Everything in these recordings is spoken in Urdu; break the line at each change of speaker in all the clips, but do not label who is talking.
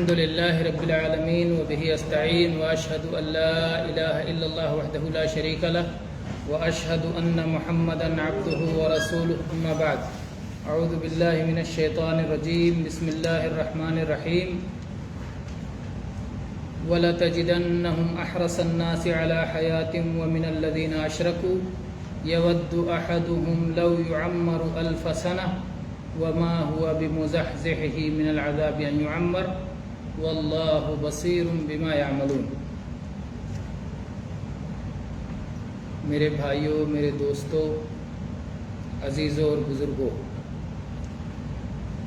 الحمد لله رب العالمين وبه أستعين وأشهد أن لا إله إلا الله وحده لا شريك له وأشهد أن محمدا عبده ورسوله أما بعد أعوذ بالله من الشيطان الرجيم بسم الله الرحمن الرحيم وَلَتَجِدَنَّهُمْ أَحْرَصَ النَّاسِ عَلَى حَيَاةٍ وَمِنَ الَّذِينَ أَشْرَكُوا يَوَدُّ أَحَدُهُمْ لَوْ يُعَمَّرُ أَلْفَ سَنَةٍ وَمَا هُوَ بِمُزَحْزِحِهِ مِنَ الْعَذَابِ أَنْ يُعَمَّرَ وَاللَّهُ بَصِيرٌ بِمَا يَعْمَلُونَ۔ میرے بھائیوں، میرے دوستوں، عزیزوں اور بزرگوں،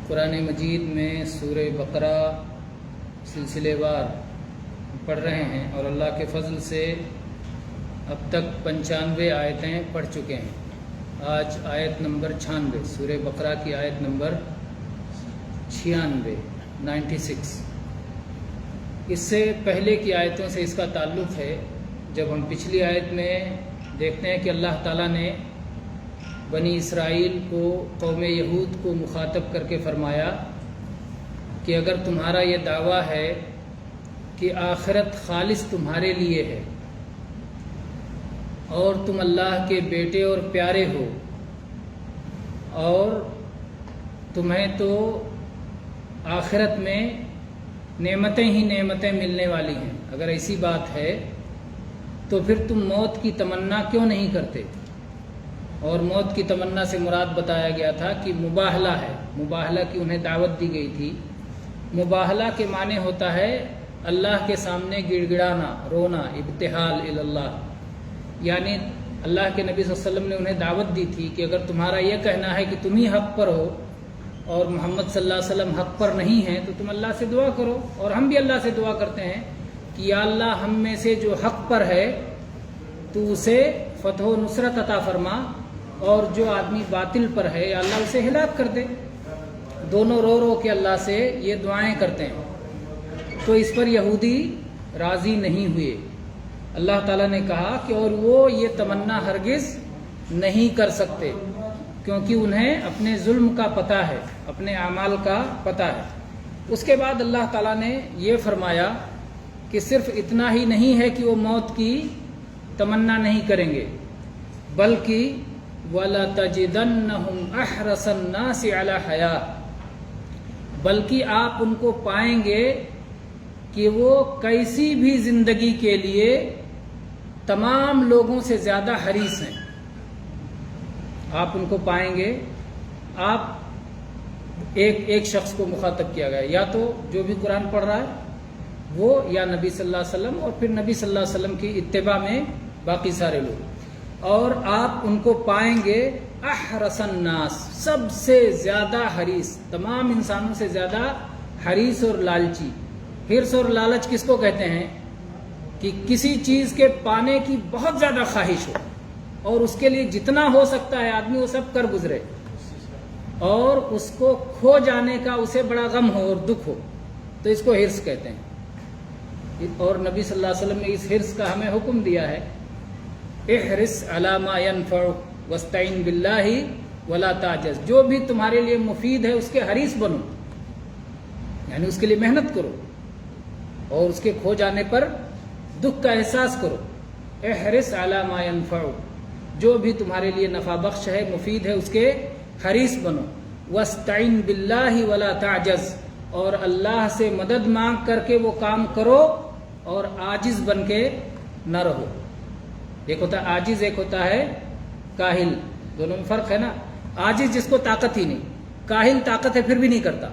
قرآن مجید میں سورہ بقرہ سلسلے وار پڑھ رہے ہیں اور اللہ کے فضل سے اب تک 95 آیتیں پڑھ چکے ہیں۔ آج آیت نمبر 96، سورہ بقرہ کی آیت نمبر 96۔ اس سے پہلے کی آیتوں سے اس کا تعلق ہے۔ جب ہم پچھلی آیت میں دیکھتے ہیں کہ اللہ تعالیٰ نے بنی اسرائیل کو، قوم یہود کو مخاطب کر کے فرمایا کہ اگر تمہارا یہ دعویٰ ہے کہ آخرت خالص تمہارے لیے ہے اور تم اللہ کے بیٹے اور پیارے ہو اور تمہیں تو آخرت میں نعمتیں ہی نعمتیں ملنے والی ہیں، اگر ایسی بات ہے تو پھر تم موت کی تمنا کیوں نہیں کرتے؟ اور موت کی تمنا سے مراد بتایا گیا تھا کہ مباہلہ ہے، مباہلہ کی انہیں دعوت دی گئی تھی۔ مباہلہ کے معنی ہوتا ہے اللہ کے سامنے گڑ گڑانا، رونا، ابتحال اللہ، یعنی اللہ کے نبی صلی اللہ علیہ وسلم نے انہیں دعوت دی تھی کہ اگر تمہارا یہ کہنا ہے کہ تم ہی حق پر ہو اور محمد صلی اللہ علیہ وسلم حق پر نہیں ہیں تو تم اللہ سے دعا کرو، اور ہم بھی اللہ سے دعا کرتے ہیں کہ یا اللہ ہم میں سے جو حق پر ہے تو اسے فتح و نصرت عطا فرما، اور جو آدمی باطل پر ہے یا اللہ اسے ہلاک کر دے۔ دونوں رو رو کے اللہ سے یہ دعائیں کرتے ہیں۔ تو اس پر یہودی راضی نہیں ہوئے۔ اللہ تعالیٰ نے کہا کہ اور وہ یہ تمنا ہرگز نہیں کر سکتے کیونکہ انہیں اپنے ظلم کا پتہ ہے، اپنے اعمال کا پتہ ہے۔ اس کے بعد اللہ تعالیٰ نے یہ فرمایا کہ صرف اتنا ہی نہیں ہے کہ وہ موت کی تمنا نہیں کریں گے، بلکہ وَلَتَجِدَنَّهُمْ أَحْرَصَ النَّاسِ عَلَى حَيَاةٍ، بلکہ آپ ان کو پائیں گے کہ وہ کیسی بھی زندگی کے لیے تمام لوگوں سے زیادہ حریص ہیں۔ آپ ان کو پائیں گے، آپ ایک شخص کو مخاطب کیا گیا، یا تو جو بھی قرآن پڑھ رہا ہے وہ، یا نبی صلی اللہ علیہ وسلم، اور پھر نبی صلی اللہ علیہ وسلم کی اتباع میں باقی سارے لوگ، اور آپ ان کو پائیں گے احرص الناس، سب سے زیادہ حریص، تمام انسانوں سے زیادہ حریص اور لالچی۔ حرص اور لالچ کس کو کہتے ہیں؟ کہ کسی چیز کے پانے کی بہت زیادہ خواہش ہو اور اس کے لیے جتنا ہو سکتا ہے آدمی وہ سب کر گزرے، اور اس کو کھو جانے کا اسے بڑا غم ہو اور دکھ ہو، تو اس کو حرص کہتے ہیں۔ اور نبی صلی اللہ علیہ وسلم نے اس حرص کا ہمیں حکم دیا ہے، احرص علی ما ينفعک واستعن باللہ ولا تعجز، جو بھی تمہارے لیے مفید ہے اس کے حریص بنو، یعنی اس کے لیے محنت کرو اور اس کے کھو جانے پر دکھ کا احساس کرو۔ احرص علی ما ينفعک، جو بھی تمہارے لیے نفع بخش ہے، مفید ہے، اس کے حریص بنو۔ واستعن باللہ ولا تعجز، اور اللہ سے مدد مانگ کر کے وہ کام کرو اور عاجز بن کے نہ رہو۔ ایک ہوتا ہے عاجز، ایک ہوتا ہے کاہل، دونوں میں فرق ہے نا۔ عاجز جس کو طاقت ہی نہیں، کاہل طاقت ہے پھر بھی نہیں کرتا۔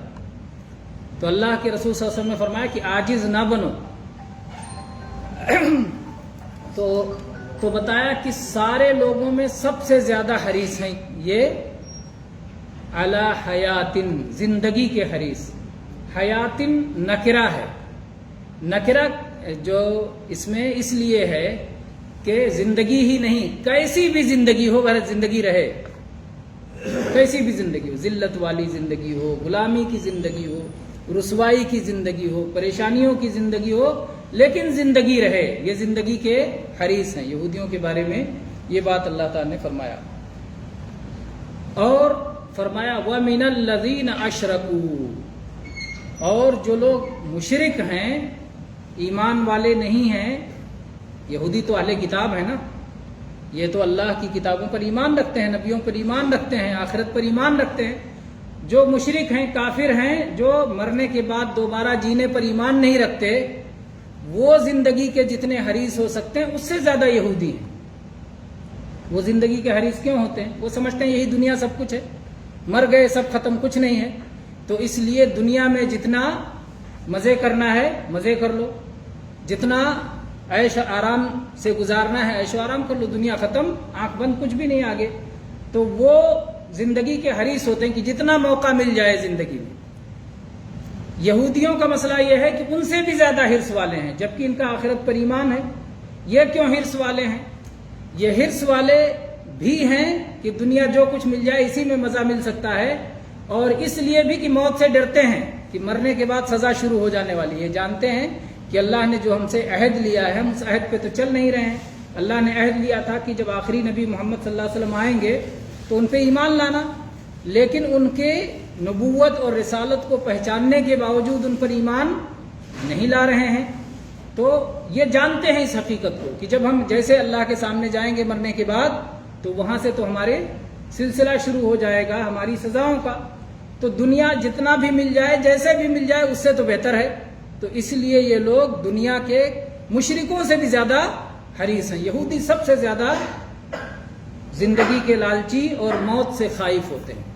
تو اللہ کے رسول صلی اللہ علیہ وسلم نے فرمایا کہ عاجز نہ بنو۔ تو بتایا کہ سارے لوگوں میں سب سے زیادہ حریص ہیں یہ علی حیاتن، زندگی کے حریص۔ حیاتن نکرہ ہے، نکرہ جو اس میں اس لیے ہے کہ زندگی ہی نہیں، کیسی بھی زندگی ہو، اگر زندگی رہے، کیسی بھی زندگی ہو، ذلت والی زندگی ہو، غلامی کی زندگی ہو، رسوائی کی زندگی ہو، پریشانیوں کی زندگی ہو، لیکن زندگی رہے، یہ زندگی کے حریص ہیں۔ یہودیوں کے بارے میں یہ بات اللہ تعالیٰ نے فرمایا، اور فرمایا وَمِنَ الَّذِينَ أَشْرَكُوا، اور جو لوگ مشرک ہیں، ایمان والے نہیں ہیں، یہودی تو اہل کتاب ہے نا، یہ تو اللہ کی کتابوں پر ایمان رکھتے ہیں، نبیوں پر ایمان رکھتے ہیں، آخرت پر ایمان رکھتے ہیں۔ جو مشرک ہیں، کافر ہیں، جو مرنے کے بعد دوبارہ جینے پر ایمان نہیں رکھتے، وہ زندگی کے جتنے حریص ہو سکتے ہیں اس سے زیادہ یہودی ہیں۔ وہ زندگی کے حریص کیوں ہوتے ہیں؟ وہ سمجھتے ہیں یہی دنیا سب کچھ ہے، مر گئے سب ختم، کچھ نہیں ہے، تو اس لیے دنیا میں جتنا مزے کرنا ہے مزے کر لو، جتنا عیش آرام سے گزارنا ہے عیش و آرام کر لو، دنیا ختم، آنکھ بند، کچھ بھی نہیں آگے۔ تو وہ زندگی کے حریص ہوتے ہیں کہ جتنا موقع مل جائے زندگی میں۔ یہودیوں کا مسئلہ یہ ہے کہ ان سے بھی زیادہ حرص والے ہیں، جبکہ ان کا آخرت پر ایمان ہے۔ یہ کیوں حرص والے ہیں؟ یہ حرص والے بھی ہیں کہ دنیا جو کچھ مل جائے اسی میں مزہ مل سکتا ہے، اور اس لیے بھی کہ موت سے ڈرتے ہیں کہ مرنے کے بعد سزا شروع ہو جانے والی ہے۔ جانتے ہیں کہ اللہ نے جو ہم سے عہد لیا ہے ہم اس عہد پہ تو چل نہیں رہے ہیں۔ اللہ نے عہد لیا تھا کہ جب آخری نبی محمد صلی اللہ علیہ وسلم آئیں گے تو ان پہ ایمان لانا، لیکن ان کے نبوت اور رسالت کو پہچاننے کے باوجود ان پر ایمان نہیں لا رہے ہیں۔ تو یہ جانتے ہیں اس حقیقت کو کہ جب ہم جیسے اللہ کے سامنے جائیں گے مرنے کے بعد تو وہاں سے تو ہمارے سلسلہ شروع ہو جائے گا ہماری سزاؤں کا، تو دنیا جتنا بھی مل جائے جیسے بھی مل جائے اس سے تو بہتر ہے۔ تو اس لیے یہ لوگ دنیا کے مشرکوں سے بھی زیادہ حریص ہیں۔ یہودی سب سے زیادہ زندگی کے لالچی اور موت سے خائف ہوتے ہیں۔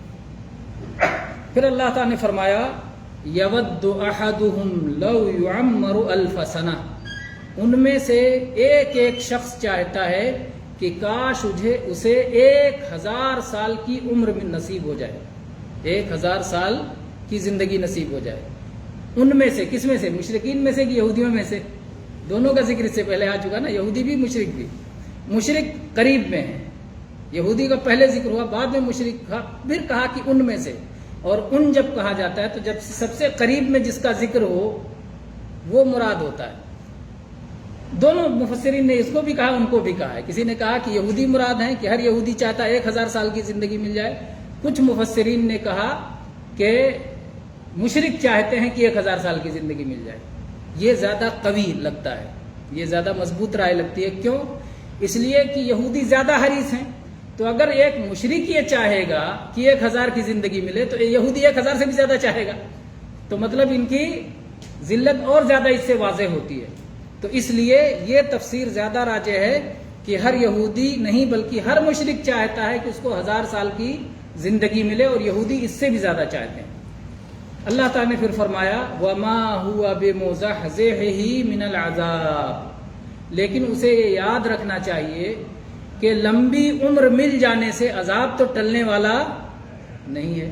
پھر اللہ تعالیٰ نے فرمایا یود احدہم لو یعمر الف سنہ، ان میں سے ایک ایک شخص چاہتا ہے کہ کاش اسے 1000 سال کی عمر میں نصیب ہو جائے، 1000 سال کی زندگی نصیب ہو جائے۔ ان میں سے کس میں سے؟ مشرکین میں سے کہ یہودیوں میں سے؟ دونوں کا ذکر اس سے پہلے آ چکا نا، یہودی بھی مشرک بھی۔ مشرک قریب میں ہیں، یہودی کا پہلے ذکر ہوا، بعد میں مشرک پھر کہا کہ ان میں سے، اور ان جب کہا جاتا ہے تو جب سب سے قریب میں جس کا ذکر ہو وہ مراد ہوتا ہے۔ دونوں مفسرین نے اس کو بھی کہا ان کو بھی کہا ہے۔ کسی نے کہا کہ یہودی مراد ہیں کہ ہر یہودی چاہتا ہے 1000 سال کی زندگی مل جائے، کچھ مفسرین نے کہا کہ مشرک چاہتے ہیں کہ 1000 سال کی زندگی مل جائے۔ یہ زیادہ قوی لگتا ہے، یہ زیادہ مضبوط رائے لگتی ہے۔ کیوں؟ اس لیے کہ یہودی زیادہ حریص ہیں، تو اگر ایک مشرک یہ چاہے گا کہ 1000 کی زندگی ملے تو یہودی 1000 سے بھی زیادہ چاہے گا، تو مطلب ان کی ذلت اور زیادہ اس سے واضح ہوتی ہے۔ تو اس لیے یہ تفسیر زیادہ راجح ہے کہ ہر یہودی نہیں بلکہ ہر مشرک چاہتا ہے کہ اس کو 1000 سال کی زندگی ملے، اور یہودی اس سے بھی زیادہ چاہتے ہیں۔ اللہ تعالیٰ نے پھر فرمایا وَمَا هُوَ بِمُزَحْزِحِهِ مِنَ الْعَذَابِ، لیکن اسے یہ یاد رکھنا چاہیے کہ لمبی عمر مل جانے سے عذاب تو ٹلنے والا نہیں ہے۔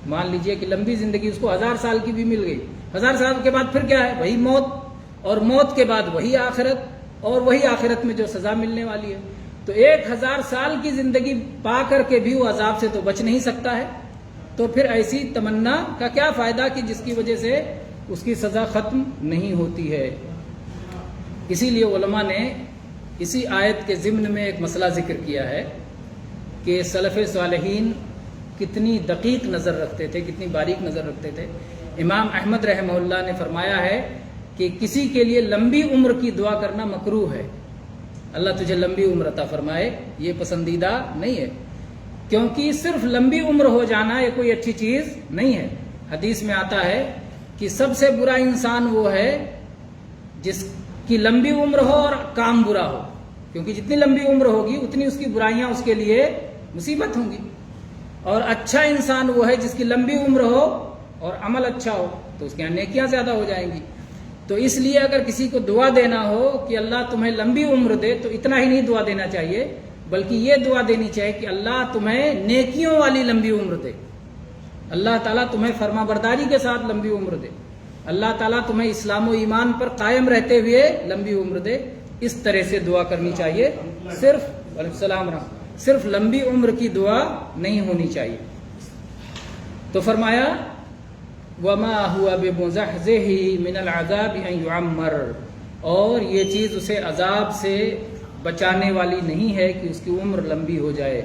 مان لیجئے کہ لمبی زندگی اس کو 1000 سال کی بھی مل گئی، 1000 سال کے بعد پھر کیا ہے؟ وہی موت، اور موت کے بعد وہی آخرت، اور وہی آخرت میں جو سزا ملنے والی ہے۔ تو 1000 سال کی زندگی پا کر کے بھی وہ عذاب سے تو بچ نہیں سکتا ہے، تو پھر ایسی تمنا کا کیا فائدہ کہ جس کی وجہ سے اس کی سزا ختم نہیں ہوتی ہے۔ اسی لیے علماء نے اسی آیت کے ضمن میں ایک مسئلہ ذکر کیا ہے کہ سلف صالحین کتنی دقیق نظر رکھتے تھے، کتنی باریک نظر رکھتے تھے۔ امام احمد رحمہ اللہ نے فرمایا ہے کہ کسی کے لیے لمبی عمر کی دعا کرنا مکروہ ہے، اللہ تجھے لمبی عمر عطا فرمائے، یہ پسندیدہ نہیں ہے، کیونکہ صرف لمبی عمر ہو جانا یہ کوئی اچھی چیز نہیں ہے۔ حدیث میں آتا ہے کہ سب سے برا انسان وہ ہے جس کی لمبی عمر ہو اور کام برا ہو، کیونکہ جتنی لمبی عمر ہوگی اتنی اس کی برائیاں اس کے لیے مصیبت ہوں گی۔ اور اچھا انسان وہ ہے جس کی لمبی عمر ہو اور عمل اچھا ہو، تو اس کے یہاں نیکیاں زیادہ ہو جائیں گی۔ تو اس لیے اگر کسی کو دعا دینا ہو کہ اللہ تمہیں لمبی عمر دے تو اتنا ہی نہیں دعا دینا چاہیے، بلکہ یہ دعا دینی چاہیے کہ اللہ تمہیں نیکیوں والی لمبی عمر دے، اللہ تعالیٰ تمہیں فرما برداری کے ساتھ لمبی عمر دے، اللہ تعالیٰ تمہیں اسلام و ایمان پر قائم رہتے ہوئے لمبی عمر دے۔ اس طرح سے دعا کرنی چاہیے، صرف لمبی عمر کی دعا نہیں ہونی چاہیے۔ تو فرمایا وَمَا هُوَ بِمُزَحْزِحِهِ مِنَ الْعَذَابِ أَن يُعَمَّرَ، اور یہ چیز اسے عذاب سے بچانے والی نہیں ہے کہ اس کی عمر لمبی ہو جائے۔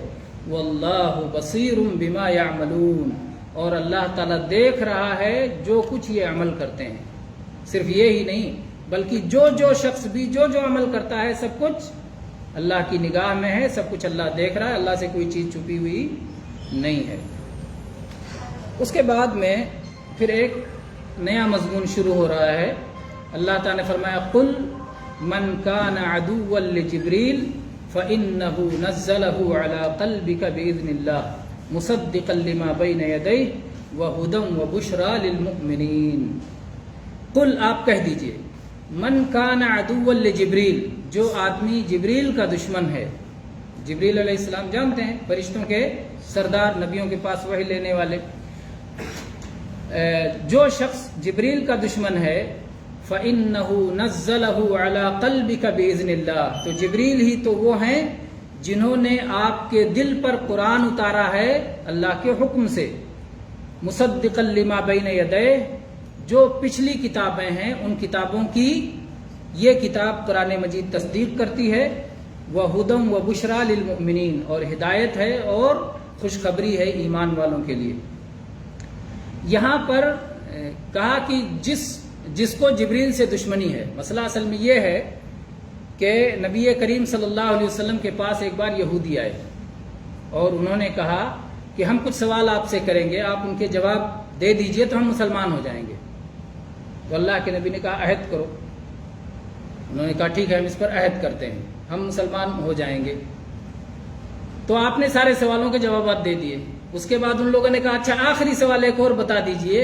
وَاللَّهُ بَصِيرٌ بِمَا يَعْمَلُونَ، اور اللہ تعالیٰ دیکھ رہا ہے جو کچھ یہ عمل کرتے ہیں. صرف یہ ہی نہیں بلکہ جو شخص بھی جو عمل کرتا ہے سب کچھ اللہ کی نگاہ میں ہے، سب کچھ اللہ دیکھ رہا ہے، اللہ سے کوئی چیز چھپی ہوئی نہیں ہے. اس کے بعد میں پھر ایک نیا مضمون شروع ہو رہا ہے. اللہ تعالیٰ نے فرمایا قل من کان عدوا لجبریل فإنه نزله على قلبك بإذن الله مصدقا لما بين يديه وهدى وبشرى للمؤمنين. قل آپ کہہ دیجئے من کان عدوا لجبریل، جو آدمی جبریل کا دشمن ہے. جبریل علیہ السلام جانتے ہیں فرشتوں کے سردار، نبیوں کے پاس وحی لینے والے. جو شخص جبریل کا دشمن ہے فَإِنَّهُ نَزَّلَهُ عَلَى قَلْبِكَ بِإِذْنِ اللَّهِ، تو جبریل ہی تو وہ ہیں جنہوں نے آپ کے دل پر قرآن اتارا ہے اللہ کے حکم سے. مُصَدِّقًا لِمَا بَيْنَ يَدَيْهِ، جو پچھلی کتابیں ہیں ان کتابوں کی یہ کتاب قرآن مجید تصدیق کرتی ہے. وَهُدًى وَبُشْرَى لِلْمُؤْمِنِينَ، اور ہدایت ہے اور خوشخبری ہے ایمان والوں کے لیے. یہاں پر کہا کہ جس کو جبریل سے دشمنی ہے، مسئلہ اصل میں یہ ہے کہ نبی کریم صلی اللہ علیہ وسلم کے پاس ایک بار یہودی آئے اور انہوں نے کہا کہ ہم کچھ سوال آپ سے کریں گے، آپ ان کے جواب دے دیجئے تو ہم مسلمان ہو جائیں گے. تو اللہ کے نبی نے کہا عہد کرو. انہوں نے کہا ٹھیک ہے ہم اس پر عہد کرتے ہیں، ہم مسلمان ہو جائیں گے. تو آپ نے سارے سوالوں کے جوابات دے دیے. اس کے بعد ان لوگوں نے کہا اچھا آخری سوال ایک اور بتا دیجئے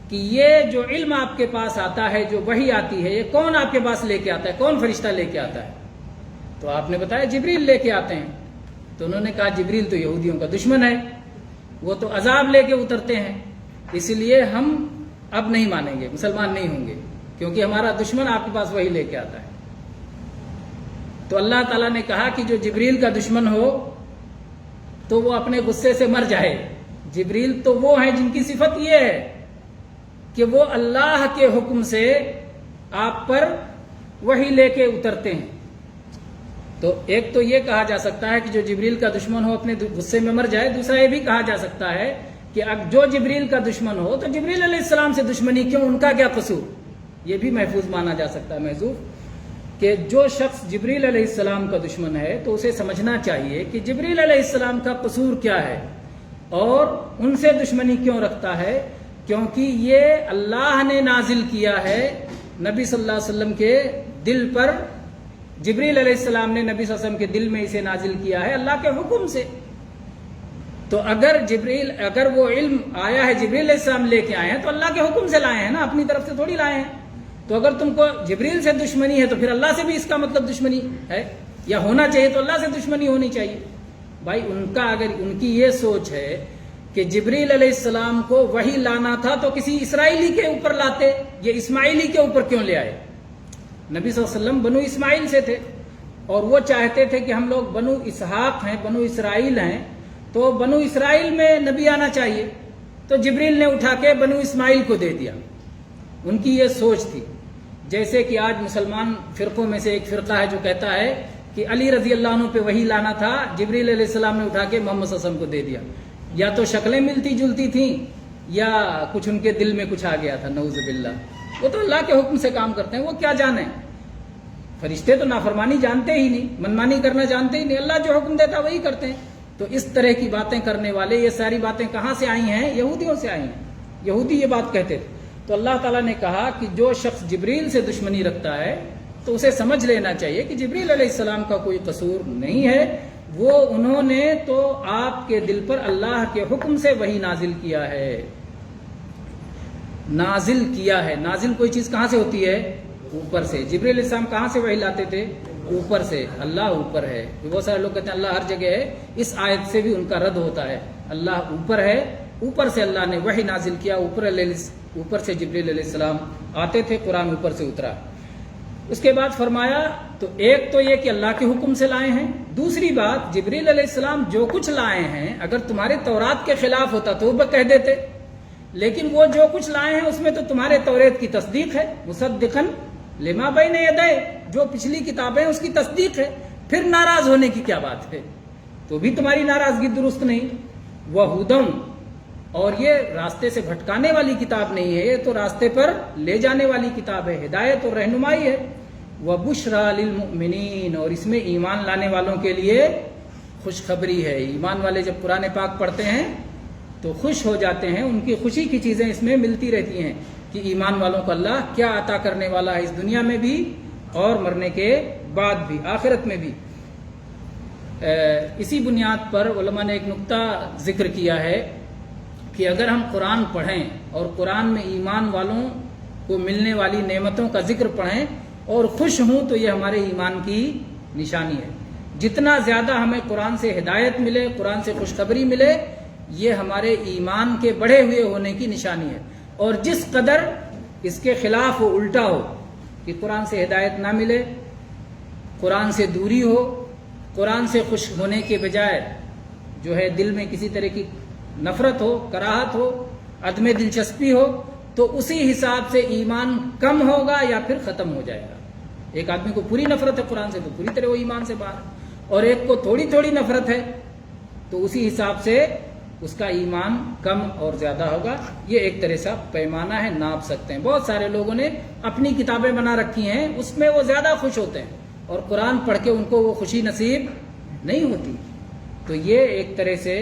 کہ یہ جو علم آپ کے پاس آتا ہے، جو وحی آتی ہے، یہ کون آپ کے پاس لے کے آتا ہے، کون فرشتہ لے کے آتا ہے؟ تو آپ نے بتایا جبریل لے کے آتے ہیں. تو انہوں نے کہا جبریل تو یہودیوں کا دشمن ہے، وہ تو عذاب لے کے اترتے ہیں، اس لیے ہم اب نہیں مانیں گے، مسلمان نہیں ہوں گے، کیونکہ ہمارا دشمن آپ کے پاس وحی لے کے آتا ہے. تو اللہ تعالیٰ نے کہا کہ جو جبریل کا دشمن ہو تو وہ اپنے غصے سے مر جائے. جبریل تو وہ ہیں جن کی صفت یہ ہے کہ وہ اللہ کے حکم سے آپ پر وحی لے کے اترتے ہیں. تو ایک تو یہ کہا جا سکتا ہے کہ جو جبریل کا دشمن ہو اپنے غصے میں مر جائے. دوسرا یہ بھی کہا جا سکتا ہے کہ اب جو جبریل کا دشمن ہو تو جبریل علیہ السلام سے دشمنی کیوں، ان کا کیا قصور. یہ بھی محفوظ مانا جا سکتا ہے، محظوظ، کہ جو شخص جبریل علیہ السلام کا دشمن ہے تو اسے سمجھنا چاہیے کہ جبریل علیہ السلام کا قصور کیا ہے اور ان سے دشمنی کیوں رکھتا ہے. کیونکہ یہ اللہ نے نازل کیا ہے نبی صلی اللہ علیہ وسلم کے دل پر. جبریل علیہ السلام نے نبی صلی اللہ علیہ وسلم کے دل میں اسے نازل کیا ہے اللہ کے حکم سے. تو اگر وہ علم آیا ہے جبریل علیہ السلام لے کے آئے ہیں تو اللہ کے حکم سے لائے ہیں نا، اپنی طرف سے تھوڑی لائے ہیں. تو اگر تم کو جبریل سے دشمنی ہے تو پھر اللہ سے بھی اس کا مطلب دشمنی ہے، یا ہونا چاہیے تو اللہ سے دشمنی ہونی چاہیے. بھائی اگر ان کی یہ سوچ ہے کہ جبریل علیہ السلام کو وحی لانا تھا تو کسی اسرائیلی کے اوپر لاتے، یہ اسماعیلی کے اوپر کیوں لے آئے؟ نبی صلی اللہ علیہ وسلم بنو اسماعیل سے تھے اور وہ چاہتے تھے کہ ہم لوگ بنو اسحاق ہیں، بنو اسرائیل ہیں، تو بنو اسرائیل میں نبی آنا چاہیے. تو جبریل نے اٹھا کے بنو اسماعیل کو دے دیا. ان کی یہ سوچ تھی. جیسے کہ آج مسلمان فرقوں میں سے ایک فرقہ ہے جو کہتا ہے کہ علی رضی اللہ عنہ پہ وحی لانا تھا، جبریل علیہ السلام نے اٹھا کے محمد صلی اللہ علیہ وسلم کو دے دیا. یا تو شکلیں ملتی جلتی تھیں یا کچھ ان کے دل میں کچھ آ گیا تھا، نعوذ باللہ. وہ تو اللہ کے حکم سے کام کرتے ہیں، وہ کیا جانیں. فرشتے تو نافرمانی جانتے ہی نہیں، منمانی کرنا جانتے ہی نہیں، اللہ جو حکم دیتا وہی کرتے ہیں. تو اس طرح کی باتیں کرنے والے، یہ ساری باتیں کہاں سے آئی ہیں؟ یہودیوں سے آئی ہیں. یہودی یہ بات کہتے تھے. تو اللہ تعالیٰ نے کہا کہ جو شخص جبریل سے دشمنی رکھتا ہے تو اسے سمجھ لینا چاہیے کہ جبریل علیہ السلام کا کوئی قصور نہیں ہے. وہ انہوں نے تو آپ کے دل پر اللہ کے حکم سے وحی نازل کیا ہے. نازل کوئی چیز کہاں سے ہوتی ہے؟ اوپر سے. جبریل علیہ السلام کہاں سے وحی لاتے تھے؟ اوپر سے. اللہ اوپر ہے. بہت سارے لوگ کہتے ہیں اللہ ہر جگہ ہے. اس آیت سے بھی ان کا رد ہوتا ہے. اللہ اوپر ہے، اوپر سے اللہ نے وحی نازل کیا. اوپر سے جبریل علیہ السلام آتے تھے، قرآن اوپر سے اترا. اس کے بعد فرمایا تو ایک تو یہ کہ اللہ کے حکم سے لائے ہیں. دوسری بات جبریل علیہ السلام جو کچھ لائے ہیں اگر تمہارے تورات کے خلاف ہوتا تو وہ کہہ دیتے، لیکن وہ جو کچھ لائے ہیں اس میں تو تمہارے توریت کی تصدیق ہے. مصدقاً لما بین یدیہ، جو پچھلی کتابیں اس کی تصدیق ہے. پھر ناراض ہونے کی کیا بات ہے؟ تو بھی تمہاری ناراضگی درست نہیں. وہدم، اور یہ راستے سے بھٹکانے والی کتاب نہیں ہے، یہ تو راستے پر لے جانے والی کتاب ہے، ہدایت اور رہنمائی ہے۔ وَبُشْرَى لِلْمُؤْمِنِينَ، اور اس میں ایمان لانے والوں کے لیے خوشخبری ہے۔ ایمان والے جب قرآن پاک پڑھتے ہیں تو خوش ہو جاتے ہیں، ان کی خوشی کی چیزیں اس میں ملتی رہتی ہیں کہ ایمان والوں کو اللہ کیا عطا کرنے والا ہے اس دنیا میں بھی اور مرنے کے بعد بھی، آخرت میں بھی۔ اسی بنیاد پر علماء نے ایک نقطہ ذکر کیا ہے کہ اگر ہم قرآن پڑھیں اور قرآن میں ایمان والوں کو ملنے والی نعمتوں کا ذکر پڑھیں اور خوش ہوں تو یہ ہمارے ایمان کی نشانی ہے۔ جتنا زیادہ ہمیں قرآن سے ہدایت ملے، قرآن سے خوشخبری ملے، یہ ہمارے ایمان کے بڑھے ہوئے ہونے کی نشانی ہے۔ اور جس قدر اس کے خلاف ہو، الٹا ہو کہ قرآن سے ہدایت نہ ملے، قرآن سے دوری ہو، قرآن سے خوش ہونے کے بجائے جو ہے دل میں کسی طرح کی نفرت ہو، کراہت ہو، عدم دلچسپی ہو، تو اسی حساب سے ایمان کم ہوگا یا پھر ختم ہو جائے گا۔ ایک آدمی کو پوری نفرت ہے قرآن سے تو پوری طرح وہ ایمان سے باہر، اور ایک کو تھوڑی تھوڑی نفرت ہے تو اسی حساب سے اس کا ایمان کم اور زیادہ ہوگا۔ یہ ایک طرح سے پیمانہ ہے، ناپ سکتے ہیں۔ بہت سارے لوگوں نے اپنی کتابیں بنا رکھی ہیں، اس میں وہ زیادہ خوش ہوتے ہیں اور قرآن پڑھ کے ان کو وہ خوشی نصیب نہیں ہوتی، تو یہ ایک طرح سے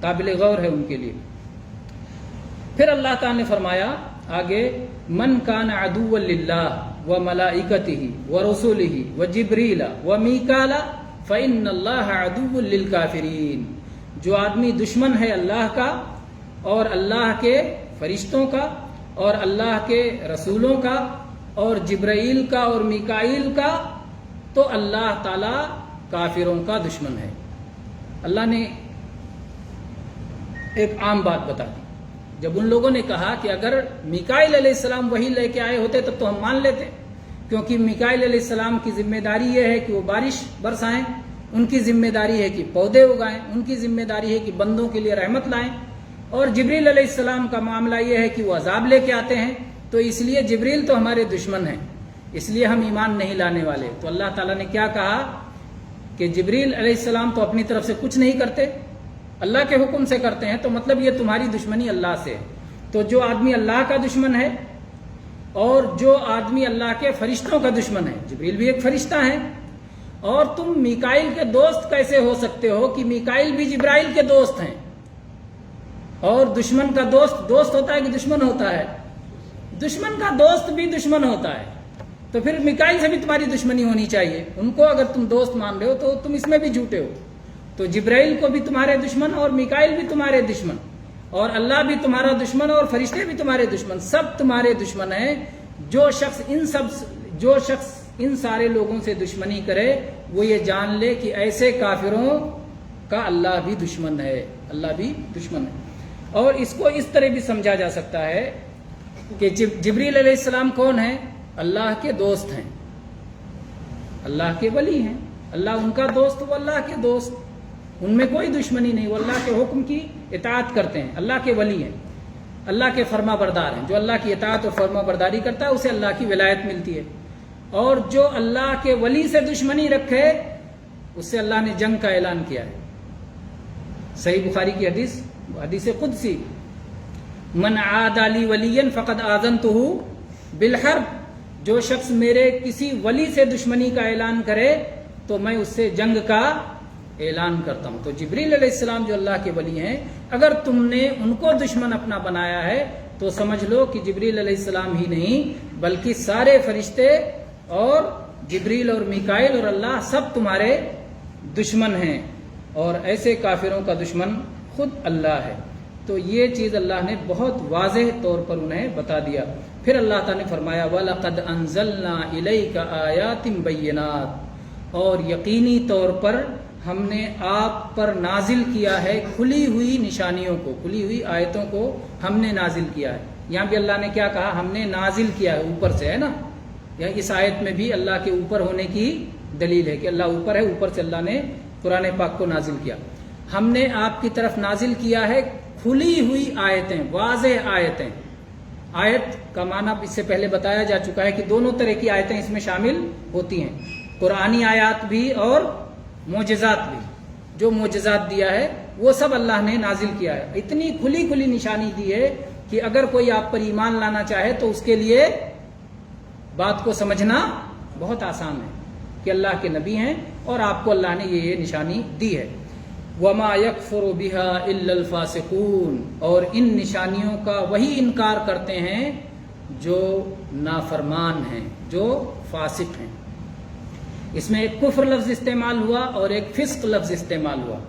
قابل غور ہے ان کے لیے۔ پھر اللہ تعالی نے فرمایا آگے، من کان عدوا للہ وملائکتہ ورسلہ وجبریل ومیکال فإن اللہ عدو للکافرین، جو آدمی دشمن ہے اللہ کا اور اللہ کے فرشتوں کا اور اللہ کے رسولوں کا اور جبرائیل کا اور میکائیل کا، تو اللہ تعالی کافروں کا دشمن ہے۔ اللہ نے ایک عام بات بتا دی، جب ان لوگوں نے کہا کہ اگر میکائیل علیہ السلام وہی لے کے آئے ہوتے تب تو ہم مان لیتے، کیونکہ میکائیل علیہ السلام کی ذمہ داری یہ ہے کہ وہ بارش برسائیں، ان کی ذمہ داری ہے کہ پودے اگائیں، ان کی ذمہ داری ہے کہ بندوں کے لیے رحمت لائیں، اور جبریل علیہ السلام کا معاملہ یہ ہے کہ وہ عذاب لے کے آتے ہیں، تو اس لیے جبریل تو ہمارے دشمن ہیں، اس لیے ہم ایمان نہیں لانے والے۔ تو اللہ تعالیٰ نے کیا کہا کہ جبریل علیہ السلام تو اپنی طرف سے کچھ نہیں کرتے، اللہ کے حکم سے کرتے ہیں، تو مطلب یہ تمہاری دشمنی اللہ سے ہے۔ تو جو آدمی اللہ کا دشمن ہے اور جو آدمی اللہ کے فرشتوں کا دشمن ہے، جبریل بھی ایک فرشتہ ہے، اور تم میکائیل کے دوست کیسے ہو سکتے ہو کہ میکائیل بھی جبرائیل کے دوست ہیں؟ اور دشمن کا دوست دوست ہوتا ہے کہ دشمن ہوتا ہے؟ دشمن کا دوست بھی دشمن ہوتا ہے، تو پھر میکائیل سے بھی تمہاری دشمنی ہونی چاہیے۔ ان کو اگر تم دوست مان رہے ہو تو تم اس میں بھی جھوٹے ہو۔ تو جبرائیل کو بھی تمہارے دشمن اور میکائیل بھی تمہارے دشمن اور اللہ بھی تمہارا دشمن اور فرشتے بھی تمہارے دشمن، سب تمہارے دشمن ہیں۔ جو شخص ان سارے لوگوں سے دشمنی کرے وہ یہ جان لے کہ ایسے کافروں کا اللہ بھی دشمن ہے، اللہ بھی دشمن ہے۔ اور اس کو اس طرح بھی سمجھا جا سکتا ہے کہ جبریل علیہ السلام کون ہیں؟ اللہ کے دوست ہیں، اللہ کے ولی ہیں، اللہ ان کا دوست، وہ اللہ کے دوست، ان میں کوئی دشمنی نہیں، وہ اللہ کے حکم کی اطاعت کرتے ہیں، اللہ کے ولی ہیں، اللہ کے فرما بردار ہیں۔ جو اللہ کی اطاعت اور فرما برداری کرتا ہے اسے اللہ کی ولایت ملتی ہے، اور جو اللہ کے ولی سے دشمنی رکھے اس سے اللہ نے جنگ کا اعلان کیا ہے۔ صحیح بخاری کی حدیث قدسی، من عاد لی ولیا فقد آذنتہ بالحرب، جو شخص میرے کسی ولی سے دشمنی کا اعلان کرے تو میں اس سے جنگ کا اعلان کرتا ہوں۔ تو جبریل علیہ السلام جو اللہ کے ولی ہیں، اگر تم نے ان کو دشمن اپنا بنایا ہے تو سمجھ لو کہ جبریل علیہ السلام ہی نہیں بلکہ سارے فرشتے اور جبریل اور میکائیل اور اللہ سب تمہارے دشمن ہیں، اور ایسے کافروں کا دشمن خود اللہ ہے۔ تو یہ چیز اللہ نے بہت واضح طور پر انہیں بتا دیا۔ پھر اللہ تعالیٰ نے فرمایا وَلَقَدْ أَنزَلْنَا إِلَيْكَ آيَاتٍ بَيِّنَاتٍ، اور یقینی طور پر ہم نے آپ پر نازل کیا ہے کھلی ہوئی نشانیوں کو، کھلی ہوئی آیتوں کو ہم نے نازل کیا ہے۔ یہاں بھی اللہ نے کیا کہا؟ ہم نے نازل کیا ہے، اوپر سے ہے نا، یا اس آیت میں بھی اللہ کے اوپر ہونے کی دلیل ہے کہ اللہ اوپر ہے، اوپر سے اللہ نے قرآن پاک کو نازل کیا۔ ہم نے آپ کی طرف نازل کیا ہے کھلی ہوئی آیتیں، واضح آیتیں۔ آیت کا معنی اس سے پہلے بتایا جا چکا ہے کہ دونوں طرح کی آیتیں اس میں شامل ہوتی ہیں، قرآنی آیات بھی اور معجزات بھی۔ جو معجزات دیا ہے وہ سب اللہ نے نازل کیا ہے. اتنی کھلی کھلی نشانی دی ہے کہ اگر کوئی آپ پر ایمان لانا چاہے تو اس کے لیے بات کو سمجھنا بہت آسان ہے کہ اللہ کے نبی ہیں اور آپ کو اللہ نے یہ نشانی دی ہے. وما یکفر بها الا الفاسقون، اور ان نشانیوں کا وہی انکار کرتے ہیں جو نافرمان ہیں، جو فاسق ہیں. اس میں ایک کفر لفظ استعمال ہوا اور ایک فسق لفظ استعمال ہوا.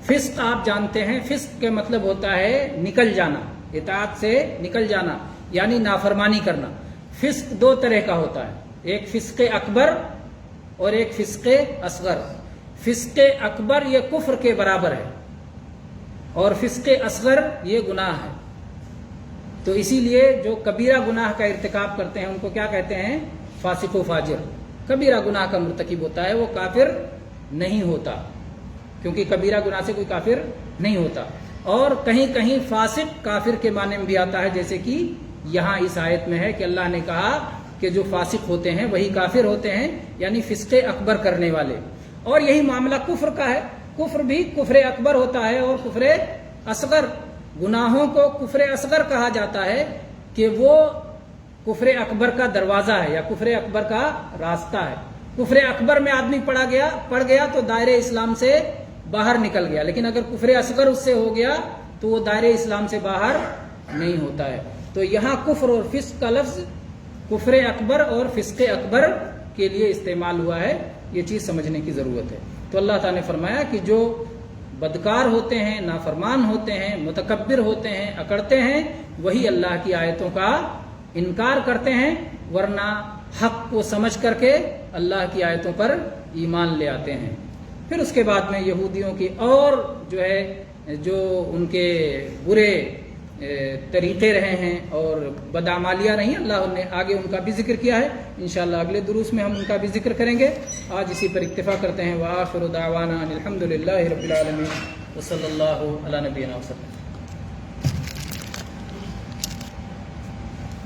فسق آپ جانتے ہیں، فسق کے مطلب ہوتا ہے نکل جانا، اطاعت سے نکل جانا، یعنی نافرمانی کرنا. فسق دو طرح کا ہوتا ہے، ایک فسق اکبر اور ایک فسق اصغر. فسق اکبر یہ کفر کے برابر ہے اور فسق اصغر یہ گناہ ہے. تو اسی لیے جو کبیرہ گناہ کا ارتکاب کرتے ہیں ان کو کیا کہتے ہیں؟ فاسق و فاجر. کبیرہ گناہ کا مرتکب ہوتا ہے وہ کافر نہیں ہوتا، کیونکہ کبیرہ گناہ سے کوئی کافر نہیں ہوتا. اور کہیں کہیں فاسق کافر کے معنی میں بھی آتا ہے، جیسے کہ یہاں اس آیت میں ہے کہ اللہ نے کہا کہ جو فاسق ہوتے ہیں وہی کافر ہوتے ہیں، یعنی فسق اکبر کرنے والے. اور یہی معاملہ کفر کا ہے. کفر بھی کفر اکبر ہوتا ہے اور کفر اصغر. گناہوں کو کفر اصغر کہا جاتا ہے کہ وہ کفر اکبر کا دروازہ ہے یا کفر اکبر کا راستہ ہے. کفر اکبر میں آدمی پڑ گیا تو دائرے اسلام سے باہر نکل گیا، لیکن اگر کفر اصغر اس سے ہو گیا تو وہ دائرے اسلام سے باہر نہیں ہوتا ہے. تو یہاں کفر اور فسق کا لفظ کفر اکبر اور فسق اکبر کے لیے استعمال ہوا ہے. یہ چیز سمجھنے کی ضرورت ہے. تو اللہ تعالیٰ نے فرمایا کہ جو بدکار ہوتے ہیں، نافرمان ہوتے ہیں، متکبر ہوتے ہیں، اکڑتے ہیں، وہی اللہ کی آیتوں کا انکار کرتے ہیں، ورنہ حق کو سمجھ کر کے اللہ کی آیتوں پر ایمان لے آتے ہیں. پھر اس کے بعد میں یہودیوں کی اور جو ان کے برے طریقے رہے ہیں اور بدعمالیاں رہی ہیں، اللہ نے آگے ان کا بھی ذکر کیا ہے. انشاءاللہ اگلے دروس میں ہم ان کا بھی ذکر کریں گے. آج اسی پر اکتفا کرتے ہیں. وآخر دعوانا ان الحمد للہ رب العالمین وصلی اللہ علی نبینا وسلم.